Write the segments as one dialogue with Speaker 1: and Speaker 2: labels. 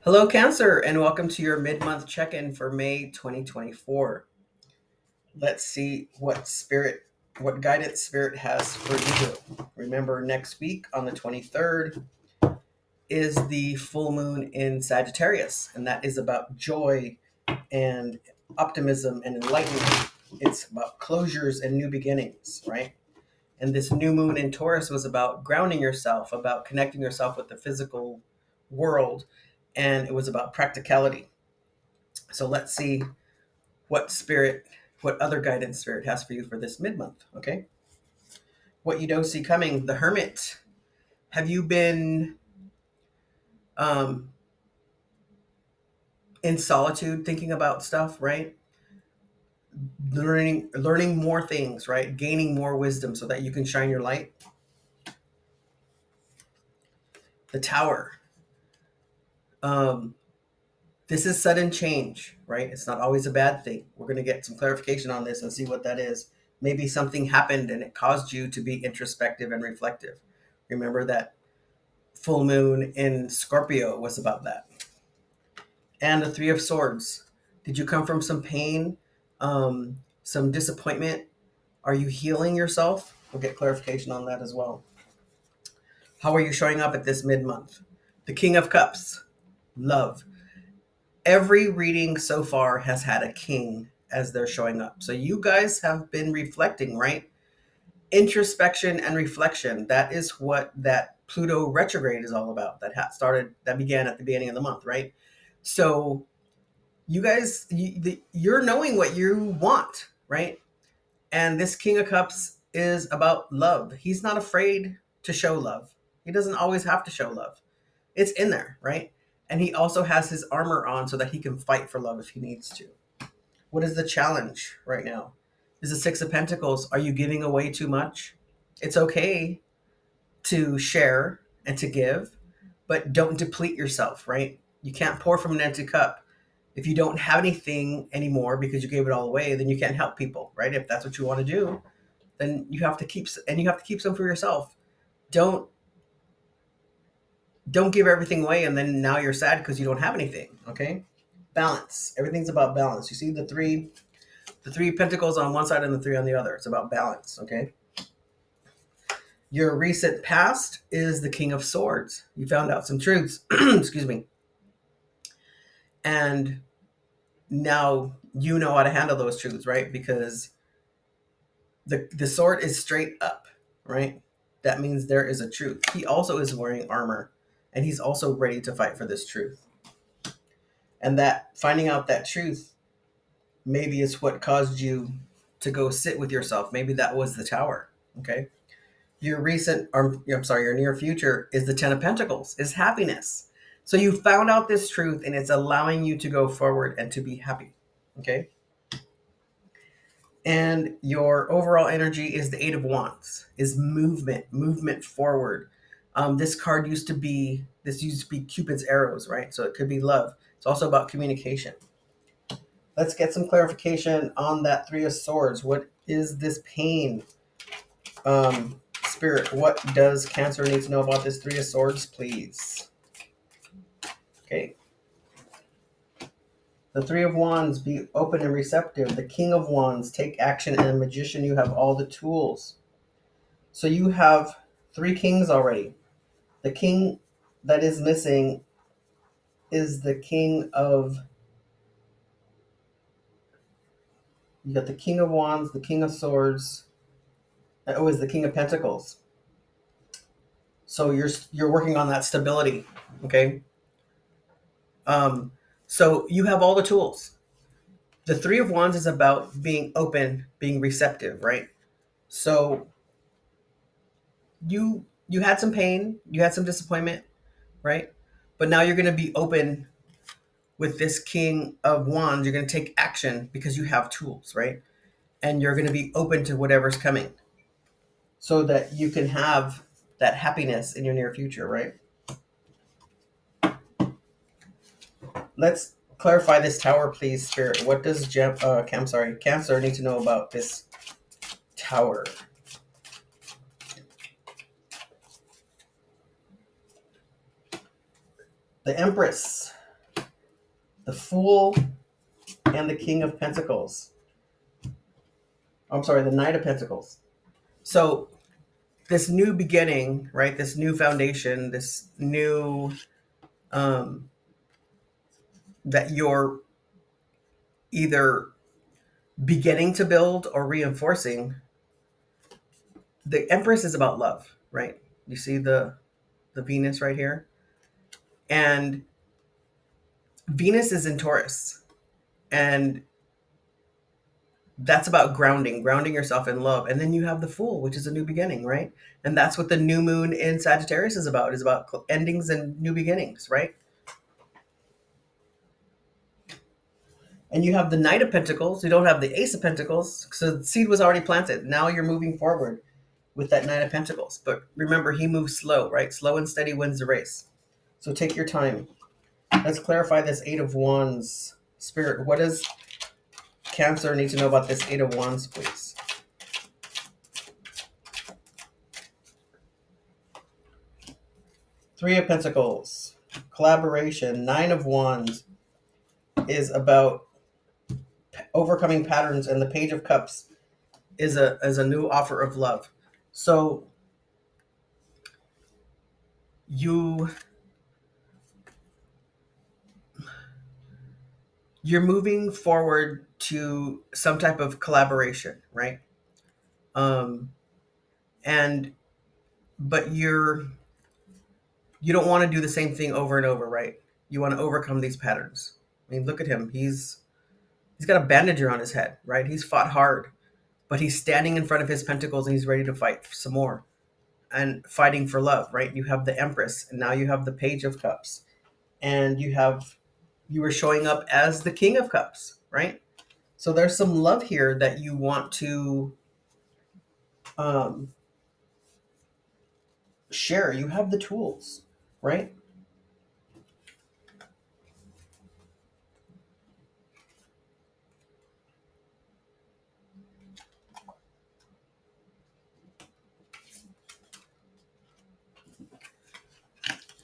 Speaker 1: Hello, Cancer, and welcome to your mid-month check-in for May 2024. Let's see what guidance spirit has for you. Remember, next week on the 23rd is the full moon in Sagittarius, and that is about joy and optimism and enlightenment. It's about closures and new beginnings, right? And this new moon in Taurus was about grounding yourself, about connecting yourself with the physical world, and it was about practicality. So let's see what other guidance spirit has for you for this mid month. Okay. What you don't see coming, the Hermit. Have you been um, in solitude thinking about stuff, right? Learning more things, right? Gaining more wisdom so that you can shine your light. The Tower. Um, this is sudden change, right? It's not always a bad thing. We're going to get some clarification on this and see what that is. Maybe something happened and it caused you to be introspective and reflective. Remember that full moon in Scorpio was about that. And the Three of Swords. Did you come from some pain, some disappointment? Are you healing yourself? We'll get clarification on that as well. How are you showing up at this mid month? The King of Cups, love. Every reading so far has had a king as they're showing up. So you guys have been reflecting, right? Introspection and reflection. That is what that Pluto retrograde is all about. That began at the beginning of the month, right? So you guys, you're knowing what you want, right? And this King of Cups is about love. He's not afraid to show love. He doesn't always have to show love. It's in there, right? And he also has his armor on so that he can fight for love if he needs to. What is the challenge right now? Is the Six of Pentacles. Are you giving away too much? It's okay to share and to give, but don't deplete yourself, right? You can't pour from an empty cup. If you don't have anything anymore because you gave it all away, then you can't help people, right? If that's what you want to do, then you have to keep some for yourself. Don't don't give everything away and then now you're sad because you don't have anything, okay? Balance. Everything's about balance. You see the three pentacles on one side and the three on the other. It's about balance, okay? Your recent past is the King of Swords. You found out some truths, excuse me, and now you know how to handle those truths, right? Because the sword is straight up, right? That means there is a truth. He also is wearing armor, and he's also ready to fight for this truth. And that finding out that truth maybe is what caused you to go sit with yourself. Maybe that was the Tower. Okay. Your near future is the Ten of Pentacles, is happiness. So you found out this truth and it's allowing you to go forward and to be happy. Okay. And your overall energy is the Eight of Wands, is movement forward. This used to be Cupid's arrows, right? So it could be love. It's also about communication. Let's get some clarification on that Three of Swords. What is this pain? Spirit, what does Cancer need to know about this Three of Swords, please? Okay. The Three of Wands, be open and receptive. The King of Wands, take action. And the Magician, you have all the tools. So you have three kings already. The king that is missing is the king of. You got the King of Wands, the King of Swords. Oh, is the King of Pentacles. So you're working on that stability, okay? Um, so you have all the tools. The Three of Wands is about being open, being receptive, right? So you had some pain, you had some disappointment, right? But now you're going to be open with this King of Wands. You're going to take action because you have tools, right? And you're going to be open to whatever's coming so that you can have that happiness in your near future, right? Let's clarify this Tower, please, Spirit. What does Cancer need to know about this Tower? The Empress. the Fool and the King of Pentacles. I'm sorry, the Knight of Pentacles. So this new beginning, right? This new foundation, this new um, that you're either beginning to build or reinforcing. The Empress is about love, right? You see the Venus right here, and Venus is in Taurus, and that's about grounding yourself in love. And then you have the Fool, which is a new beginning, right? And that's what the new moon in Sagittarius is about endings and new beginnings, right? And you have the Knight of Pentacles. You don't have the Ace of Pentacles, so the seed was already planted. Now you're moving forward with that Knight of Pentacles. But remember, he moves slow, right? Slow and steady wins the race. So take your time. Let's clarify this Eight of Wands. Spirit, what does Cancer need to know about this Eight of Wands, please? Three of Pentacles. Collaboration. Nine of Wands is about overcoming patterns, and the Page of Cups is a new offer of love. So you're moving forward to some type of collaboration, right? Um, and but you don't want to do the same thing over and over, right? You want to overcome these patterns. I mean, look at him. He's got a bandage around his head, right? He's fought hard, but he's standing in front of his pentacles and he's ready to fight some more and fighting for love, right? You have the Empress, and now you have the Page of Cups, and you are showing up as the King of Cups, right? So there's some love here that you want to um, share. You have the tools, right?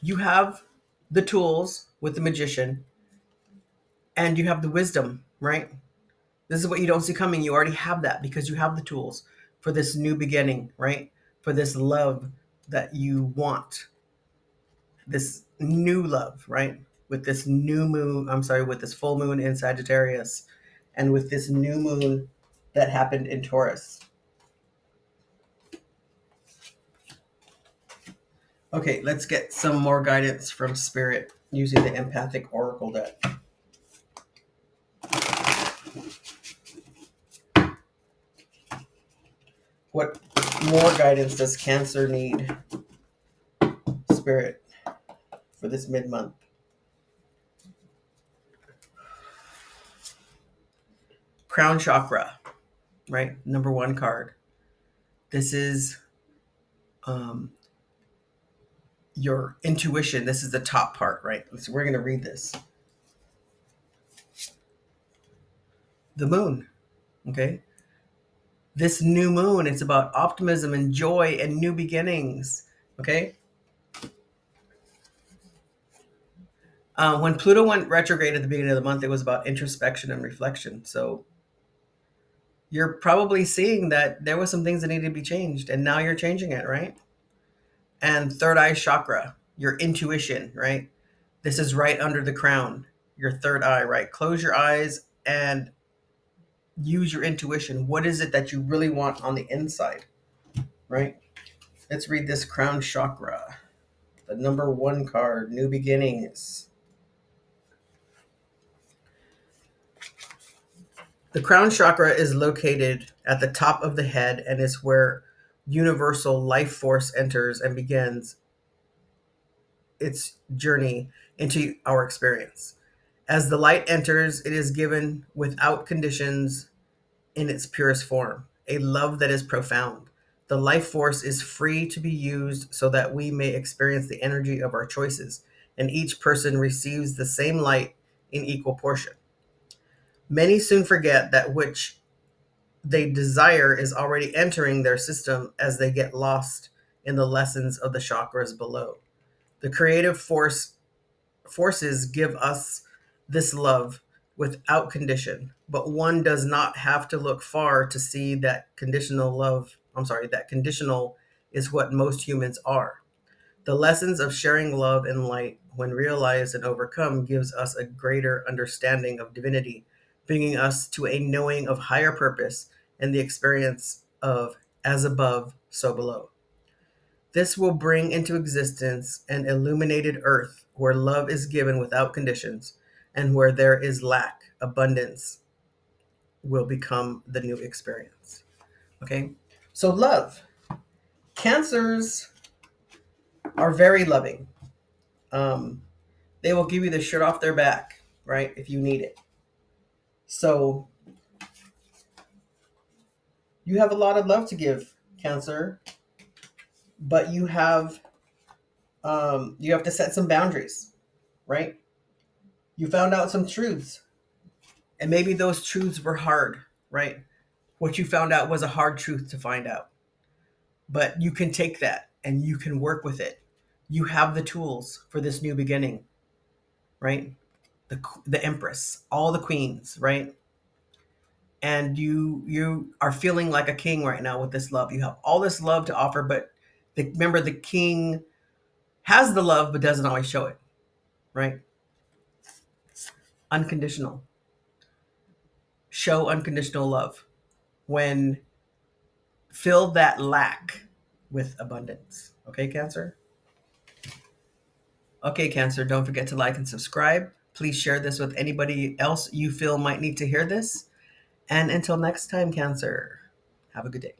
Speaker 1: You have the tools with the Magician, and you have the wisdom, right? This is what you don't see coming. You already have that because you have the tools for this new beginning, right? For this love that you want, this new love, right? With this new moon, I'm sorry, with this full moon in Sagittarius, and with this new moon that happened in Taurus. Okay, let's get some more guidance from Spirit using the Empathic Oracle deck. What more guidance does Cancer need, Spirit, for this mid-month? Crown Chakra, right? Number one card. This is your intuition. This is the top part, right? So we're going to read this. The moon, okay? This new moon, it's about optimism and joy and new beginnings, okay? When Pluto went retrograde at the beginning of the month, it was about introspection and reflection. So you're probably seeing that there was some things that needed to be changed, and now you're changing it, right? And third eye chakra, your intuition, right? This is right under the crown, your third eye, right? Close your eyes and use your intuition. What is it that you really want on the inside, right? Let's read this crown chakra, the number one card, new beginnings. The crown chakra is located at the top of the head and is where universal life force enters and begins its journey into our experience. As the light enters, it is given without conditions in its purest form, a love that is profound. The life force is free to be used so that we may experience the energy of our choices, and each person receives the same light in equal portion. Many soon forget that which they desire is already entering their system as they get lost in the lessons of the chakras below. The creative forces give us this love without condition, but one does not have to look far to see that conditional love, that conditional is what most humans are. The lessons of sharing love and light, when realized and overcome, gives us a greater understanding of divinity, bringing us to a knowing of higher purpose and the experience of as above, so below. This will bring into existence an illuminated earth where love is given without conditions, and where there is lack, abundance will become the new experience. Okay? So, love. Cancers are very loving. Um, they will give you the shirt off their back, right? If you need it. So, you have a lot of love to give, Cancer, but you have to set some boundaries, right? You found out some truths, and maybe those truths were hard, right? What you found out was a hard truth to find out, but you can take that and you can work with it. You have the tools for this new beginning, right? The empress, all the queens, right? And you are feeling like a king right now with this love. You have all this love to offer, but remember, the king has the love but doesn't always show it, right? Unconditional. Show unconditional love when fill that lack with abundance. Okay, Cancer? Okay, Cancer, don't forget to like and subscribe. Please share this with anybody else you feel might need to hear this. And until next time, Cancer, have a good day.